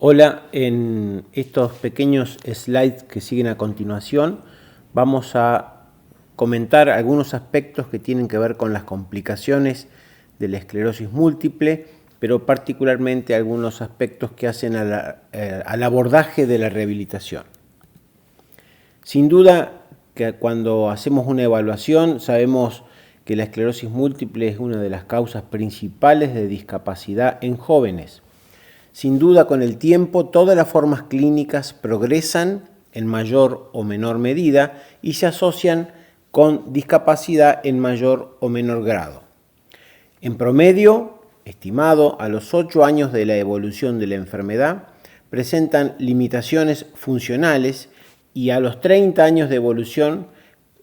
Hola, en estos pequeños slides que siguen a continuación vamos a comentar algunos aspectos que tienen que ver con las complicaciones de la esclerosis múltiple, pero particularmente algunos aspectos que hacen al abordaje de la rehabilitación. Sin duda que cuando hacemos una evaluación sabemos que la esclerosis múltiple es una de las causas principales de discapacidad en jóvenes. Sin duda, con el tiempo, todas las formas clínicas progresan en mayor o menor medida y se asocian con discapacidad en mayor o menor grado. En promedio, estimado, a los 8 años de la evolución de la enfermedad, presentan limitaciones funcionales y a los 30 años de evolución,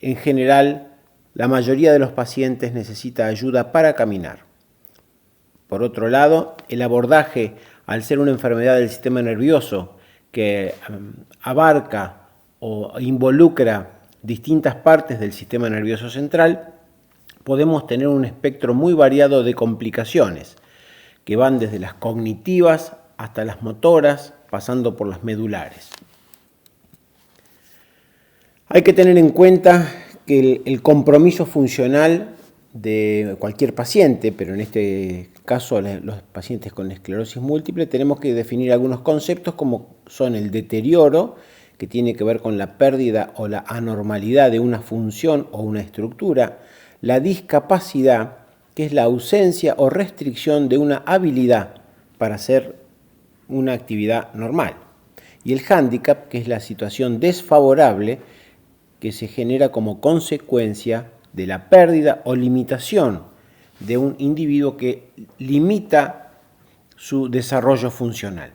en general, la mayoría de los pacientes necesita ayuda para caminar. Por otro lado, el abordaje, al ser una enfermedad del sistema nervioso que abarca o involucra distintas partes del sistema nervioso central, podemos tener un espectro muy variado de complicaciones, que van desde las cognitivas hasta las motoras, pasando por las medulares. Hay que tener en cuenta que el compromiso funcional de cualquier paciente, pero en este caso los pacientes con esclerosis múltiple, tenemos que definir algunos conceptos como son el deterioro, que tiene que ver con la pérdida o la anormalidad de una función o una estructura, la discapacidad, que es la ausencia o restricción de una habilidad para hacer una actividad normal, y el hándicap, que es la situación desfavorable que se genera como consecuencia de la pérdida o limitación de un individuo que limita su desarrollo funcional.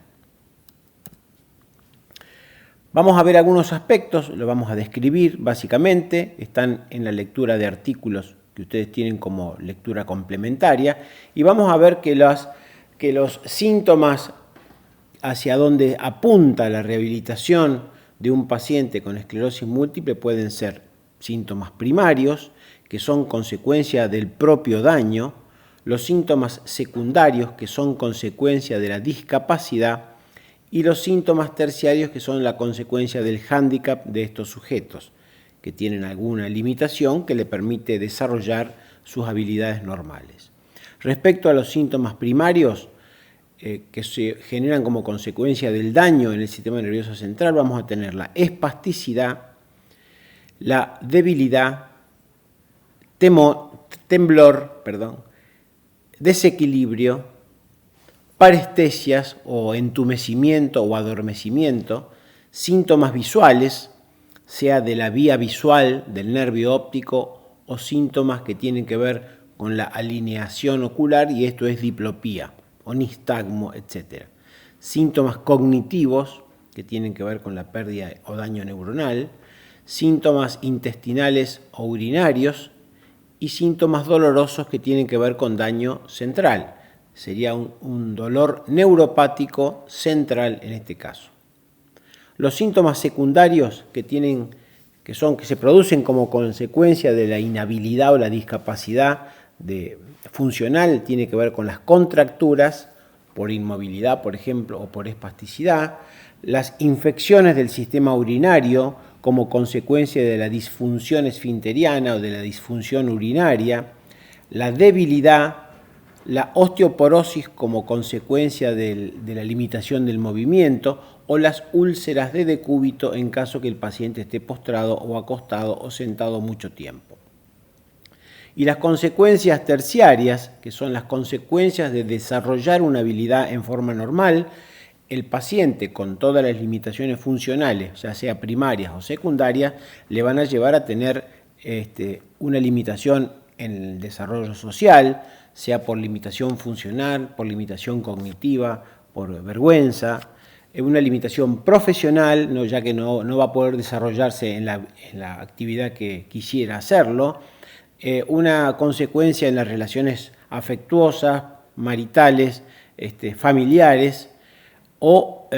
Vamos a ver algunos aspectos, los vamos a describir básicamente, están en la lectura de artículos que ustedes tienen como lectura complementaria, y vamos a ver que los síntomas hacia donde apunta la rehabilitación de un paciente con esclerosis múltiple pueden ser síntomas primarios, que son consecuencia del propio daño, los síntomas secundarios, que son consecuencia de la discapacidad, y los síntomas terciarios, que son la consecuencia del hándicap de estos sujetos, que tienen alguna limitación que le permite desarrollar sus habilidades normales. Respecto a los síntomas primarios, que se generan como consecuencia del daño en el sistema nervioso central, vamos a tener la espasticidad, la debilidad, temblor, desequilibrio, parestesias o entumecimiento o adormecimiento, síntomas visuales, sea de la vía visual del nervio óptico o síntomas que tienen que ver con la alineación ocular, y esto es diplopía o nistagmo, etc. Síntomas cognitivos que tienen que ver con la pérdida o daño neuronal, síntomas intestinales o urinarios y síntomas dolorosos que tienen que ver con daño central. Sería un dolor neuropático central en este caso. Los síntomas secundarios que se producen como consecuencia de la inhabilidad o la discapacidad funcional tiene que ver con las contracturas por inmovilidad, por ejemplo, o por espasticidad, las infecciones del sistema urinario como consecuencia de la disfunción esfinteriana o de la disfunción urinaria, la debilidad, la osteoporosis como consecuencia de la limitación del movimiento, o las úlceras de decúbito en caso que el paciente esté postrado o acostado o sentado mucho tiempo. Y las consecuencias terciarias, que son las consecuencias de desarrollar una habilidad en forma normal, el paciente con todas las limitaciones funcionales, ya sea primarias o secundarias, le van a llevar a tener una limitación en el desarrollo social, sea por limitación funcional, por limitación cognitiva, por vergüenza, una limitación profesional, ya que no va a poder desarrollarse en la actividad que quisiera hacerlo, una consecuencia en las relaciones afectuosas, maritales, familiares, o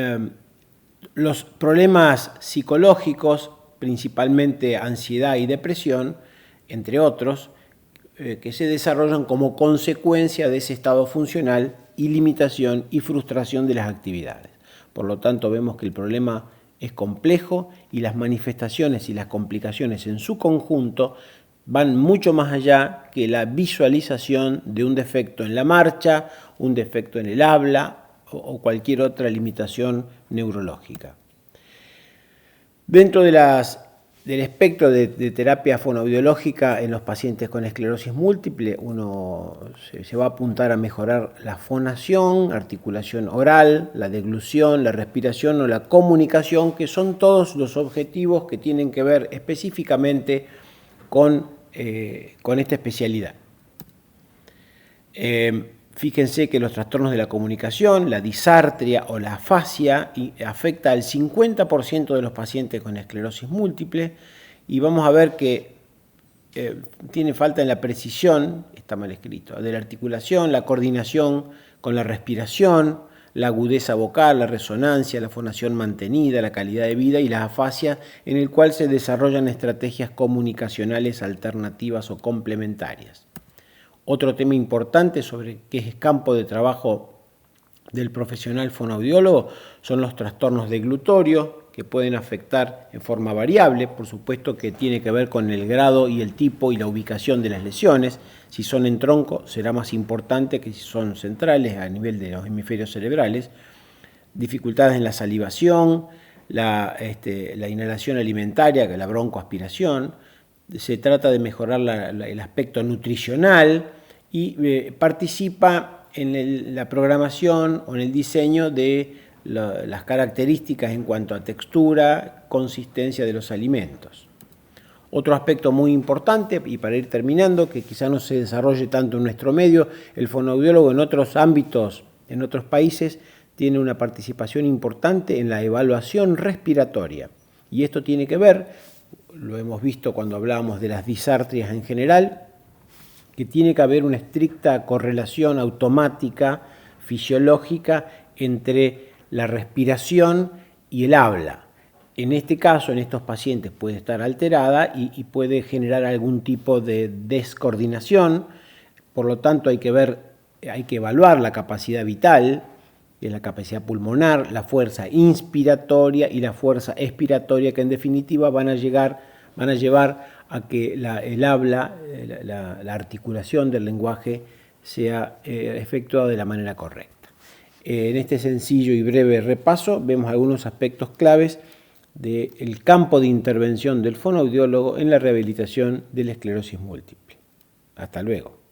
los problemas psicológicos, principalmente ansiedad y depresión, entre otros, que se desarrollan como consecuencia de ese estado funcional y limitación y frustración de las actividades. Por lo tanto, vemos que el problema es complejo y las manifestaciones y las complicaciones en su conjunto van mucho más allá que la visualización de un defecto en la marcha, un defecto en el habla o cualquier otra limitación neurológica. Dentro del espectro de terapia fonoaudiológica en los pacientes con esclerosis múltiple, uno se va a apuntar a mejorar la fonación, articulación oral, la deglución, la respiración o la comunicación, que son todos los objetivos que tienen que ver específicamente con esta especialidad. Fíjense que los trastornos de la comunicación, la disartria o la afasia afecta al 50% de los pacientes con esclerosis múltiple y vamos a ver que tiene falta en la precisión, está mal escrito, de la articulación, la coordinación con la respiración, la agudeza vocal, la resonancia, la fonación mantenida, la calidad de vida y la afasia, en el cual se desarrollan estrategias comunicacionales alternativas o complementarias. Otro tema importante sobre qué es campo de trabajo del profesional fonoaudiólogo son los trastornos deglutorios, que pueden afectar en forma variable, por supuesto que tiene que ver con el grado y el tipo y la ubicación de las lesiones. Si son en tronco será más importante que si son centrales a nivel de los hemisferios cerebrales. Dificultades en la salivación, la inhalación alimentaria, que es la broncoaspiración. Se trata de mejorar el aspecto nutricional y participa en la programación o en el diseño de las características en cuanto a textura, consistencia de los alimentos. Otro aspecto muy importante, y para ir terminando, que quizá no se desarrolle tanto en nuestro medio, el fonoaudiólogo en otros ámbitos, en otros países, tiene una participación importante en la evaluación respiratoria. Y esto tiene que ver, lo hemos visto cuando hablábamos de las disartrias en general, que tiene que haber una estricta correlación automática, fisiológica, entre la respiración y el habla. En este caso, en estos pacientes puede estar alterada y puede generar algún tipo de descoordinación. Por lo tanto, hay que evaluar la capacidad vital, que es la capacidad pulmonar, la fuerza inspiratoria y la fuerza expiratoria, que en definitiva van a llevar a que el habla, la articulación del lenguaje sea efectuada de la manera correcta. En este sencillo y breve repaso vemos algunos aspectos claves del campo de intervención del fonoaudiólogo en la rehabilitación de la esclerosis múltiple. Hasta luego.